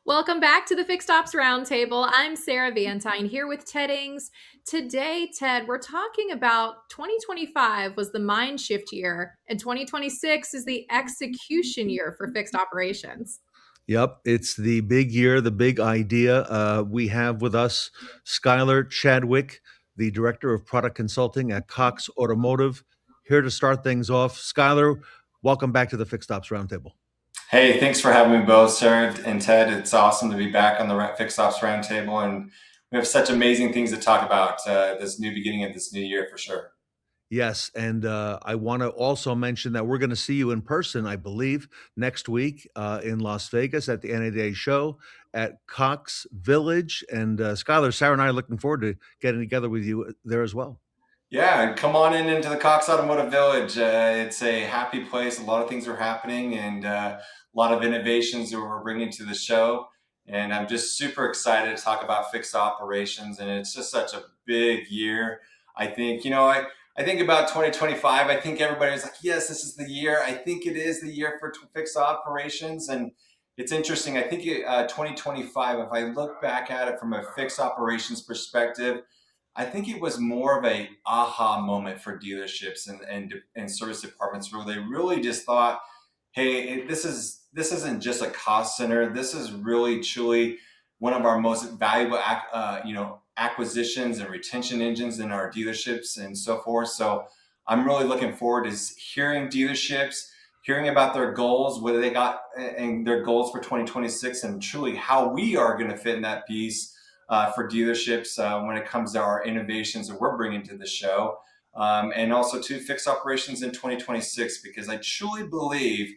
Welcome back to the Fixed Ops Roundtable. I'm Sarah Vantine here with Ted Ings. Today, Ted, we're talking about 2025 was the mind shift year, and 2026 is the execution year for fixed operations. Yep, it's the big year, the big idea. We have with us Skyler Chadwick, the Director of Product Consulting at Cox Automotive, here to start things off. Skyler, welcome back to the Fixed Ops Roundtable. Hey, thanks for having me both, Sarah and Ted. It's awesome to be back on the Fixed Ops Roundtable, and we have such amazing things to talk about this new beginning of this new year for sure. Yes, and I want to also mention that we're going to see you in person, I believe, next week in Las Vegas at the NADA show at Cox Village. And Skyler, Sarah, and I are looking forward to getting together with you there as well. Yeah, come on in into the Cox Automotive Village. It's a happy place. A lot of things are happening, and a lot of innovations that we're bringing to the show. And I'm just super excited to talk about fixed operations. And it's just such a big year. I think about 2025. I think everybody's like, yes, this is the year. I think it is the year for fixed operations. And it's interesting. I think 2025, if I look back at it from a fixed operations perspective, I think it was more of a aha moment for dealerships and service departments where they really just thought, hey, this isn't just a cost center. This is really truly one of our most valuable acquisitions and retention engines in our dealerships and so forth. So I'm really looking forward to hearing dealerships, hearing about their goals, whether they got and their goals for 2026, and truly how we are going to fit in that piece for dealerships when it comes to our innovations that we're bringing to the show. And also to fix operations in 2026, because I truly believe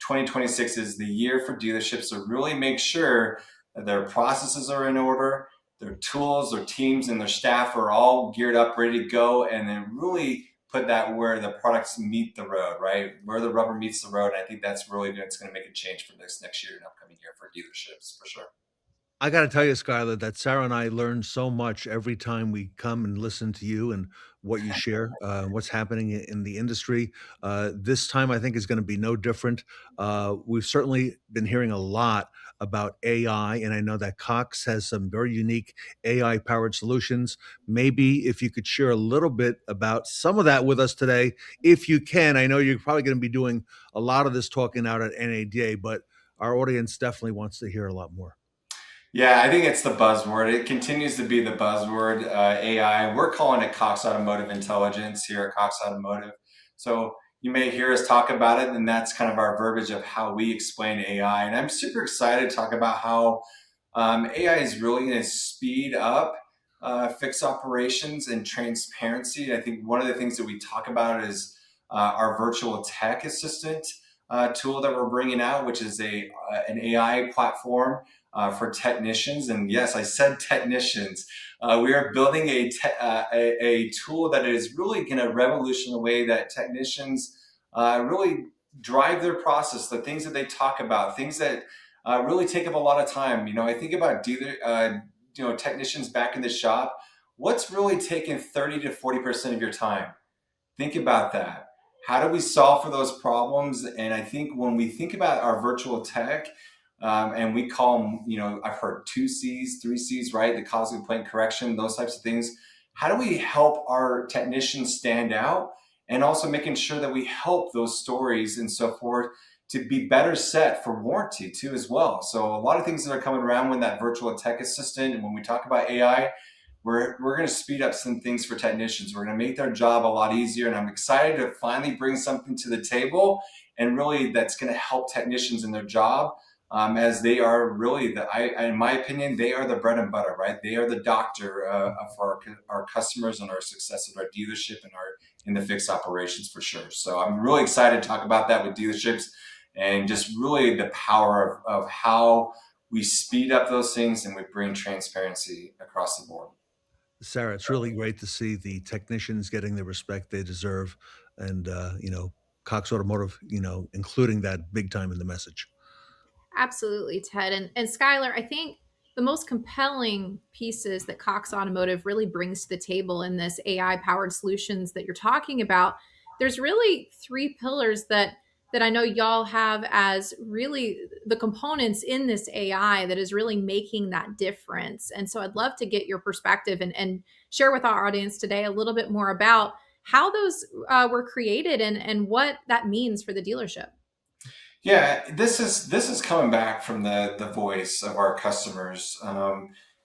2026 is the year for dealerships to really make sure that their processes are in order, their tools, their teams, and their staff are all geared up, ready to go, and then really put that where the products meet the road, right? Where the rubber meets the road. And I think that's really good. It's going to make a change for this next year and upcoming year for dealerships for sure. I got to tell you, Skylar, that Sarah and I learn so much every time we come and listen to you and what you share, what's happening in the industry. This time, I think, is going to be no different. We've certainly been hearing a lot about AI, and I know that Cox has some very unique AI powered solutions. Maybe if you could share a little bit about some of that with us today, if you can. I know you're probably going to be doing a lot of this talking out at NADA, but our audience definitely wants to hear a lot more. Yeah, I think it's the buzzword. It continues to be the buzzword, AI. We're calling it Cox Automotive Intelligence here at Cox Automotive. So you may hear us talk about it, and that's kind of our verbiage of how we explain AI. And I'm super excited to talk about how AI is really going to speed up fixed operations and transparency. I think one of the things that we talk about is our virtual tech assistant tool that we're bringing out, which is an AI platform for technicians. And yes, I said technicians. We are building a tool that is really going to revolutionize the way that technicians really drive their process, the things that they talk about, things that really take up a lot of time. I think about technicians back in the shop. What's really taking 30 to 40% of your time? Think about that. How do we solve for those problems? And I think when we think about our virtual tech, and we call them, I've heard 2Cs, 3Cs, right? The cause, complaint, correction, those types of things. How do we help our technicians stand out? And also making sure that we help those stories and so forth to be better set for warranty too as well. So a lot of things that are coming around with that virtual tech assistant. And when we talk about AI, we're going to speed up some things for technicians. We're going to make their job a lot easier. And I'm excited to finally bring something to the table and really that's going to help technicians in their job. As they are really in my opinion, they are the bread and butter, right? They are the doctor for our customers and our success of our dealership and in the fixed operations for sure. So I'm really excited to talk about that with dealerships and just really the power of how we speed up those things and we bring transparency across the board. Sarah, it's really great to see the technicians getting the respect they deserve, and Cox Automotive, including that big time in the message. Absolutely, Ted. And Skylar, I think the most compelling pieces that Cox Automotive really brings to the table in this AI powered solutions that you're talking about, there's really three pillars that that I know y'all have as really the components in this AI that is really making that difference. And so I'd love to get your perspective and share with our audience today a little bit more about how those were created and what that means for the dealership. Yeah, this is coming back from the voice of our customers,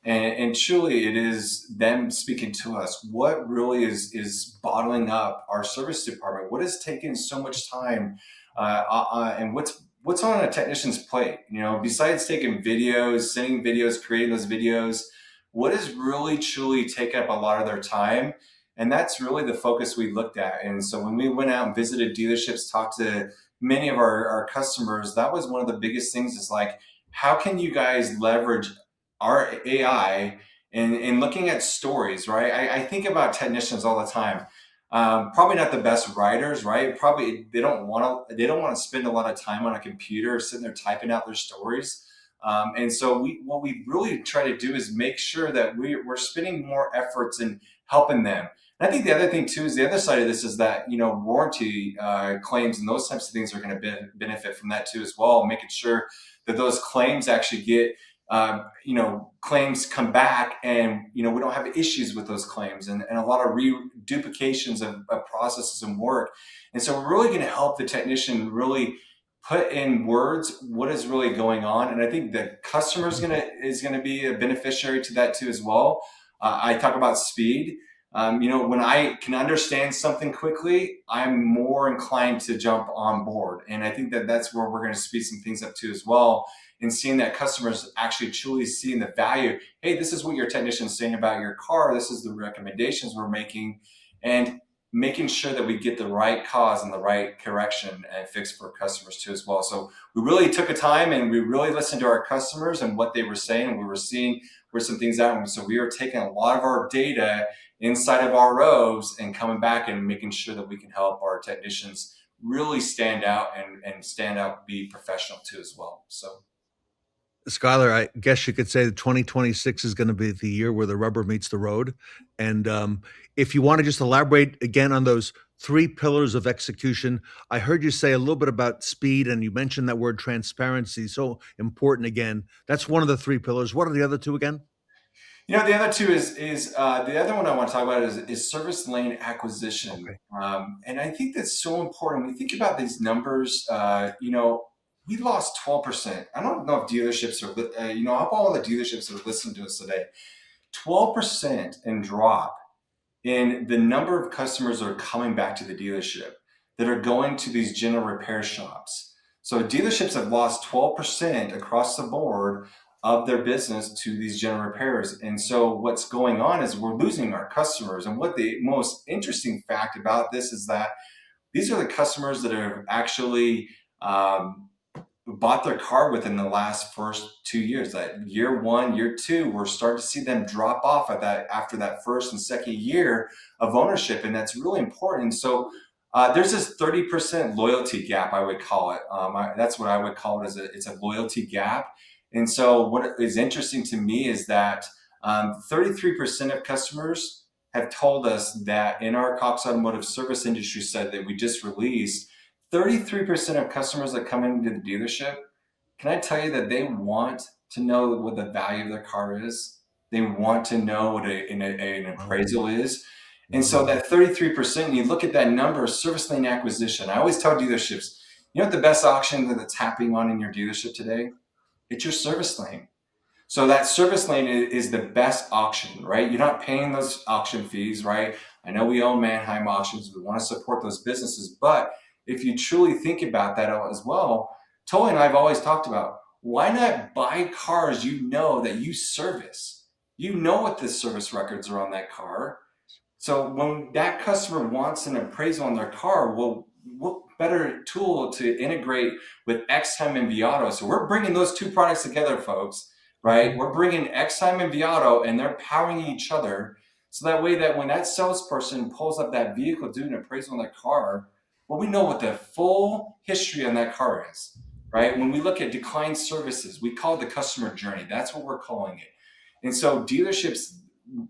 and truly it is them speaking to us. What really is bottling up our service department? What is taking so much time, and what's on a technician's plate? You know, besides taking videos, sending videos, creating those videos, what is really truly taking up a lot of their time? And that's really the focus we looked at. And so when we went out and visited dealerships, talked to many of our customers, that was one of the biggest things is like, how can you guys leverage our AI in looking at stories, right? I think about technicians all the time. Probably not the best writers, right? Probably they don't want to spend a lot of time on a computer sitting there typing out their stories. And so what we really try to do is make sure that we're spending more efforts in helping them. And I think the other thing too is the other side of this is that warranty claims and those types of things are going to benefit from that too as well, making sure that those claims actually get claims come back, and we don't have issues with those claims and a lot of duplications of processes and work. And so we're really going to help the technician really put in words what is really going on. And I think the customer is gonna be a beneficiary to that too as well. I talk about speed. When I can understand something quickly, I'm more inclined to jump on board. And I think that that's where we're going to speed some things up too as well. And seeing that customers actually truly seeing the value. Hey, this is what your technician's saying about your car. This is the recommendations we're making. And making sure that we get the right cause and the right correction and fix for customers too as well. So we really took a time and we really listened to our customers and what they were saying, and we were seeing where some things out. And so we are taking a lot of our data inside of our rows and coming back and making sure that we can help our technicians really stand out and stand out, be professional too as well. So Skyler, I guess you could say that 2026 is going to be the year where the rubber meets the road. And if you want to just elaborate again on those three pillars of execution, I heard you say a little bit about speed, and you mentioned that word transparency. So important again. That's one of the three pillars. What are the other two again? the other two is the other one I want to talk about is service lane acquisition, Okay. and I think that's so important. When you think about these numbers, we lost 12%. I don't know if dealerships are, I hope all the dealerships are listening to us today. 12% in drop in the number of customers that are coming back to the dealership that are going to these general repair shops. So dealerships have lost 12% across the board of their business to these general repairs. And so what's going on is we're losing our customers. And what the most interesting fact about this is that these are the customers that have actually bought their car within the last first 2 years. That year one, year two, we're starting to see them drop off at that after that first and second year of ownership, and that's really important. So there's this 30% loyalty gap, I would call it. That's what I would call it, it's a loyalty gap. And so what is interesting to me is that 33% of customers have told us that in our Cox Automotive Service Industry study that we just released, 33% of customers that come into the dealership, can I tell you that they want to know what the value of their car is? They want to know what an Wow. appraisal is. And so Wow. that 33%, you look at that number, service lane acquisition. I always tell dealerships, you know what the best auction that's happening on in your dealership today? It's your service lane. So that service lane is the best auction, right? You're not paying those auction fees, right? I know we own Manheim Auctions. We want to support those businesses. But if you truly think about that as well, Tolly and I have always talked about, why not buy cars that you service? You know what the service records are on that car. So when that customer wants an appraisal on their car, well, what better tool to integrate with Xtime and Viato? So we're bringing those two products together, folks, right? Okay. We're bringing Xtime and Viato, and they're powering each other. So that way that when that salesperson pulls up that vehicle, doing an appraisal on their car, well, we know what the full history on that car is, right? When we look at declined services, we call it the customer journey. That's what we're calling it. And so dealerships,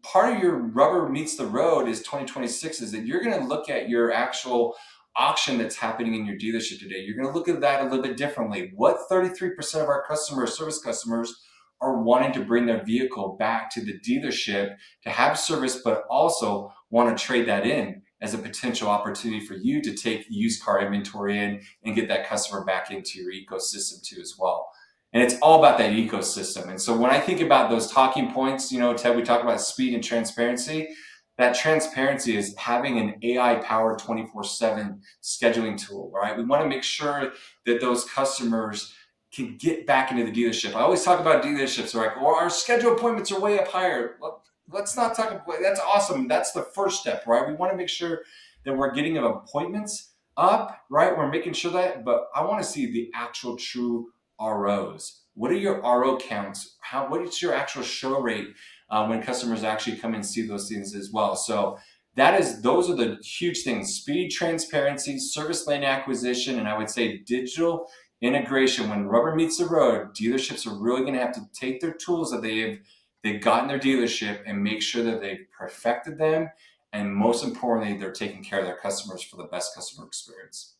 part of your rubber meets the road is 2026 is that you're going to look at your actual auction that's happening in your dealership today, you're going to look at that a little bit differently. What 33% of our customers, service customers, are wanting to bring their vehicle back to the dealership to have service, but also want to trade that in as a potential opportunity for you to take used car inventory in and get that customer back into your ecosystem too as well. And it's all about that ecosystem. And so when I think about those talking points, Ted, we talk about speed and transparency. That transparency is having an AI powered 24/7 scheduling tool, right? We want to make sure that those customers can get back into the dealership. I always talk about dealerships, like, well, our scheduled appointments are way up higher. Well, let's not talk about that's awesome. That's the first step, right? We want to make sure that we're getting appointments up, right? We're making sure that, but I want to see the actual true ROs. What are your RO counts? What is your actual show rate when customers actually come and see those things as well? So those are the huge things: speed, transparency, service lane acquisition, and I would say digital integration. When rubber meets the road, dealerships are really going to have to take their tools that they've got in their dealership and make sure that they've perfected them, and most importantly, they're taking care of their customers for the best customer experience.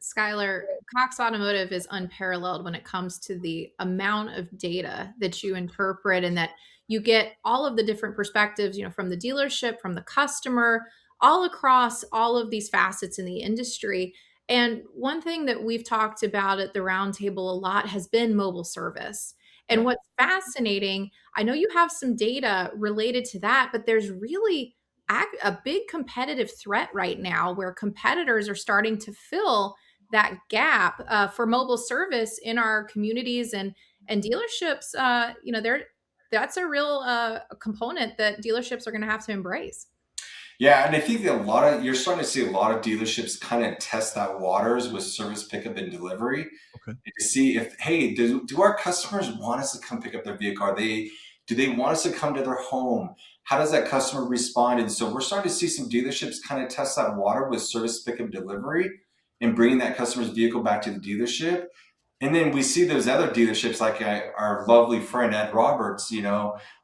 Skyler, Cox Automotive is unparalleled when it comes to the amount of data that you interpret and that you get all of the different perspectives, from the dealership, from the customer, all across all of these facets in the industry. And one thing that we've talked about at the roundtable a lot has been mobile service. And Yeah. what's fascinating, I know you have some data related to that, but there's really a big competitive threat right now where competitors are starting to fill that gap for mobile service in our communities and dealerships. That's a real component that dealerships are going to have to embrace. Yeah, and I think that you're starting to see a lot of dealerships kind of test that waters with service pickup and delivery Okay. to see if, hey, do our customers want us to come pick up their vehicle? Do they want us to come to their home? How does that customer respond? And so we're starting to see some dealerships kind of test that water with service pickup and delivery and bringing that customer's vehicle back to the dealership. And then we see those other dealerships like our lovely friend Ed Roberts,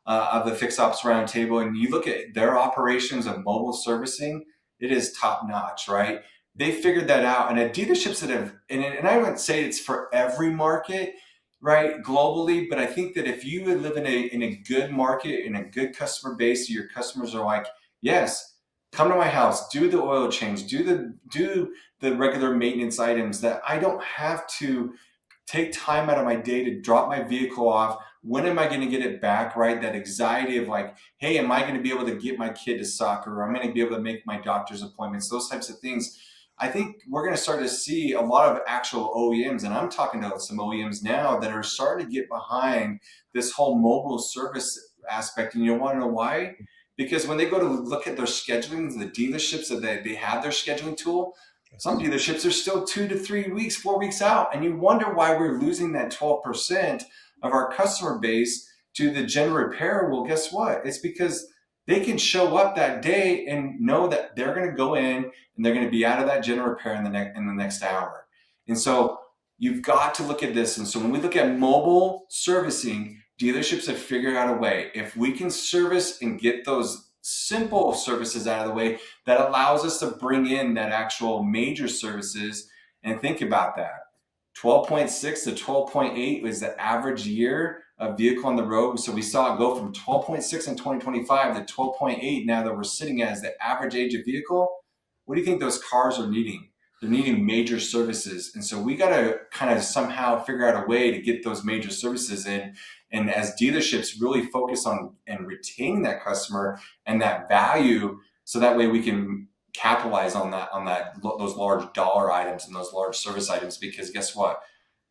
of the Fix Ops Roundtable, and you look at their operations of mobile servicing, it is top notch, right? They figured that out, and at dealerships that have, and I wouldn't say it's for every market, right, globally, but I think that if you live in a good market, in a good customer base, your customers are like, yes, come to my house, do the oil change, do the regular maintenance items that I don't have to take time out of my day to drop my vehicle off. When am I going to get it back? Right? That anxiety of like, hey, am I going to be able to get my kid to soccer? Or am I going to be able to make my doctor's appointments? Those types of things. I think we're going to start to see a lot of actual OEMs, and I'm talking to some OEMs now that are starting to get behind this whole mobile service aspect. And you want to know why? Because when they go to look at their scheduling, the dealerships that they have their scheduling tool, some dealerships are still 2 to 3 weeks, 4 weeks out. And you wonder why we're losing that 12% of our customer base to the general repair. Well, guess what? It's because they can show up that day and know that they're going to go in and they're going to be out of that general repair in the next hour. And so you've got to look at this. And so when we look at mobile servicing, dealerships have figured out a way. If we can service and get those simple services out of the way, that allows us to bring in that actual major services. And think about that. 12.6 to 12.8 was the average year of vehicle on the road. So we saw it go from 12.6 in 2025 to 12.8 now that we're sitting at as the average age of vehicle. What do you think those cars are needing? They're needing major services. And so we got to kind of somehow figure out a way to get those major services in. And as dealerships really focus on and retain that customer and that value, so that way we can capitalize on those large dollar items and those large service items. Because guess what?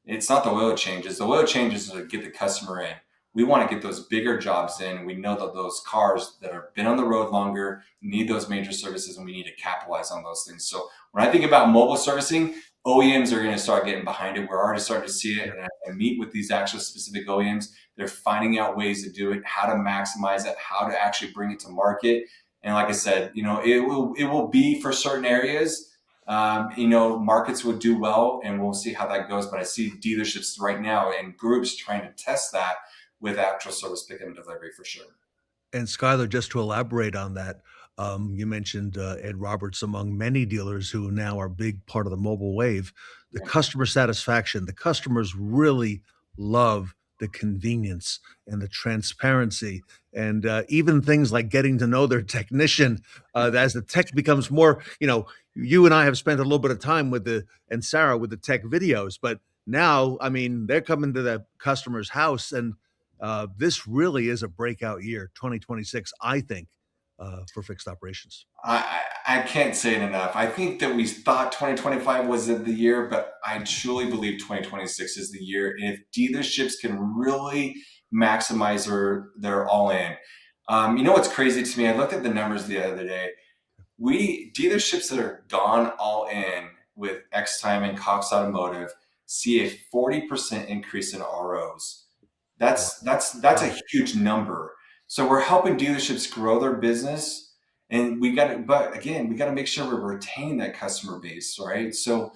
It's not the oil changes. The oil changes are to get the customer in. We want to get those bigger jobs in. We know that those cars that have been on the road longer need those major services, and we need to capitalize on those things. So when I think about mobile servicing, OEMs are going to start getting behind it. We're already starting to see it, and I meet with these actual specific OEMs. They're finding out ways to do it, how to maximize it, how to actually bring it to market. And like I said, it will be for certain areas. Markets will do well, and we'll see how that goes. But I see dealerships right now and groups trying to test that with actual service pickup and delivery for sure. And Skylar, just to elaborate on that, You mentioned Ed Roberts among many dealers who now are a big part of the mobile wave. The customer satisfaction, the customers really love the convenience and the transparency, and even things like getting to know their technician. As the tech becomes more, you and I have spent a little bit of time with and Sarah with the tech videos, but now, I mean, they're coming to the customer's house, and this really is a breakout year, 2026, I think, for fixed operations. I can't say it enough. I think that we thought 2025 was the year, but I truly believe 2026 is the year. And if dealerships can really maximize their all in, you know what's crazy to me? I looked at the numbers the other day. We dealerships that are gone all in with X Time and Cox Automotive see a 40% increase in ROs. That's a huge number. So we're helping dealerships grow their business, and but again, we got to make sure we're retaining that customer base, right? So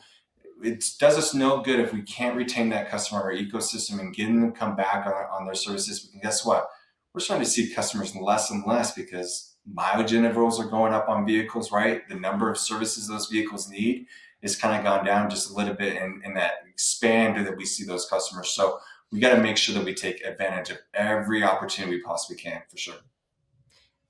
it does us no good if we can't retain that customer in our ecosystem and getting them to come back on their services. Because guess what? We're starting to see customers less and less because mileage intervals are going up on vehicles, right? The number of services those vehicles need is kind of gone down just a little bit in that expand that we see those customers. So we got to make sure that we take advantage of every opportunity we possibly can, for sure.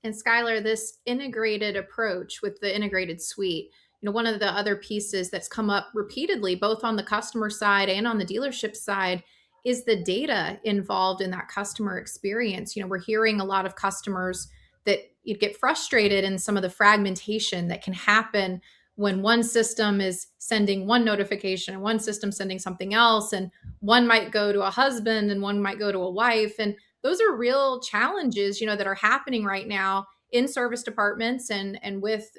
And Skylar, this integrated approach with the integrated suite, one of the other pieces that's come up repeatedly, both on the customer side and on the dealership side, is the data involved in that customer experience. We're hearing a lot of customers that you get frustrated in some of the fragmentation that can happen when one system is sending one notification and one system sending something else, and one might go to a husband and one might go to a wife. And those are real challenges, that are happening right now in service departments and with,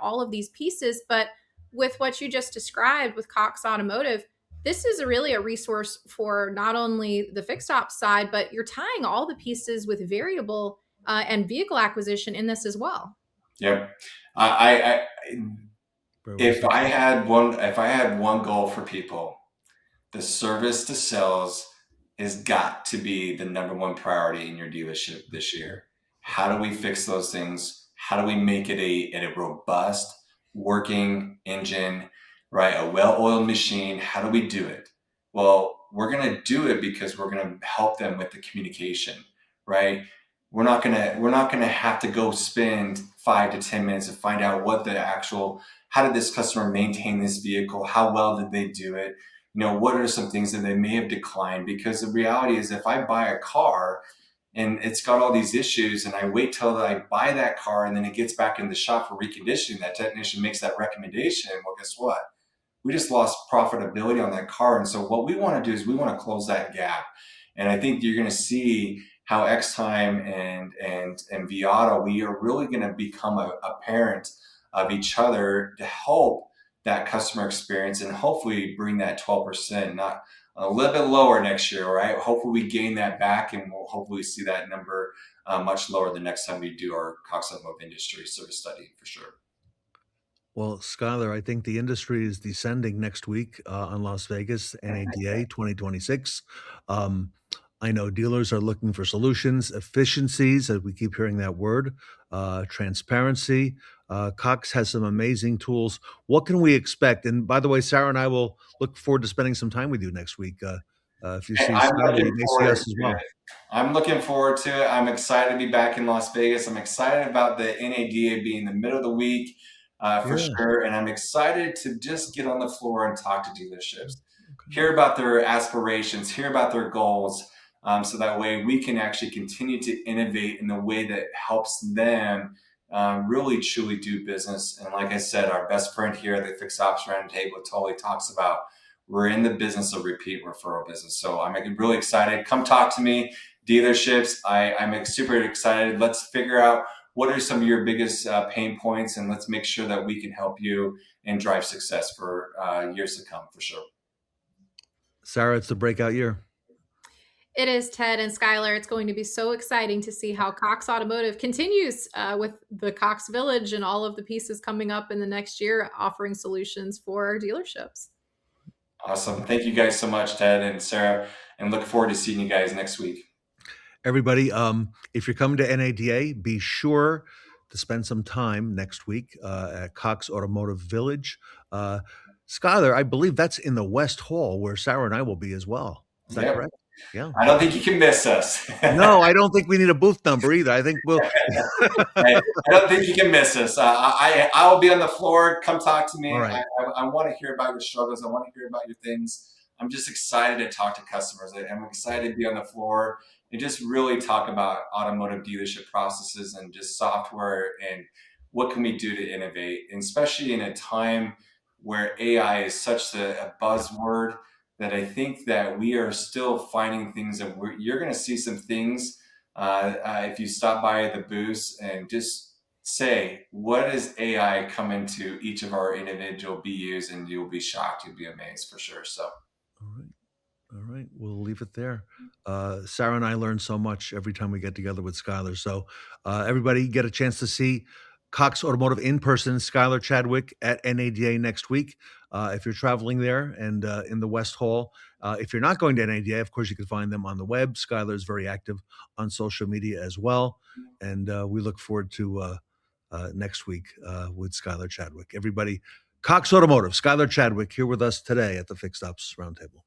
all of these pieces. But with what you just described with Cox Automotive, this is really a resource for not only the fixed ops side, but you're tying all the pieces with variable and vehicle acquisition in this as well. Yep. I if I had one goal for people, the service to sales has got to be the number one priority in your dealership this year. How do we fix those things? How do we make it a robust working engine, right? A well-oiled machine. How do we do it? Well, we're going to do it because we're going to help them with the communication, right? We're not going to have to go spend 5 to 10 minutes to find out how did this customer maintain this vehicle? How well did they do it? What are some things that they may have declined? Because the reality is, if I buy a car and it's got all these issues and I wait till I buy that car and then it gets back in the shop for reconditioning, that technician makes that recommendation, well, guess what? We just lost profitability on that car. And so what we want to do is we want to close that gap. And I think you're going to see how X-Time and Viata, we are really going to become a parent of each other to help that customer experience and hopefully bring that 12%, not a little bit lower next year, right? Hopefully we gain that back, and we'll hopefully see that number much lower the next time we do our Cox Automotive industry service study, for sure. Well, Skyler, I think the industry is descending next week on Las Vegas, NADA 2026. Um, I know dealers are looking for solutions, efficiencies, as we keep hearing that word, transparency. Cox has some amazing tools. What can we expect? And by the way, Sarah and I will look forward to spending some time with you next week. If you see I'm Skyler, looking you may see forward us as to well. it. I'm looking forward to it. I'm excited to be back in Las Vegas. I'm excited about the NADA being the middle of the week for Yeah. sure. And I'm excited to just get on the floor and talk to dealerships, hear about their aspirations, hear about their goals. So that way we can actually continue to innovate in the way that helps them really truly do business. And like I said, our best friend here at the Fixed Ops Roundtable totally talks about we're in the business of repeat referral business. So I'm really excited. Come talk to me, dealerships. I'm super excited. Let's figure out what are some of your biggest pain points, and let's make sure that we can help you and drive success for years to come, for sure. Sarah, it's the breakout year. It is, Ted and Skylar. It's going to be so exciting to see how Cox Automotive continues with the Cox Village and all of the pieces coming up in the next year, offering solutions for our dealerships. Awesome. Thank you guys so much, Ted and Sarah, and look forward to seeing you guys next week. Everybody, if you're coming to NADA, be sure to spend some time next week at Cox Automotive Village. Skyler, I believe that's in the West Hall where Sarah and I will be as well. Is that Yep. correct? Yeah. I don't think you can miss us. No, I don't think we need a booth number either. I think we'll. I don't think you can miss us. I will be on the floor. Come talk to me. All right. I want to hear about your struggles. I want to hear about your things. I'm just excited to talk to customers. I'm excited to be on the floor and just really talk about automotive dealership processes and just software and what can we do to innovate, and especially in a time where AI is such a buzzword that I think that we are still finding things that you're going to see some things if you stop by the booths and just say, what is AI coming to each of our individual BUs, and you'll be shocked, you'll be amazed for sure. So. All right. All right. We'll leave it there. Sarah and I learn so much every time we get together with Skyler. So everybody get a chance to see Cox Automotive in person, Skyler Chadwick at NADA next week. If you're traveling there and in the West Hall, if you're not going to NADA, of course, you can find them on the web. Skyler is very active on social media as well. And we look forward to next week with Skyler Chadwick. Everybody, Cox Automotive, Skyler Chadwick here with us today at the Fixed Ops Roundtable.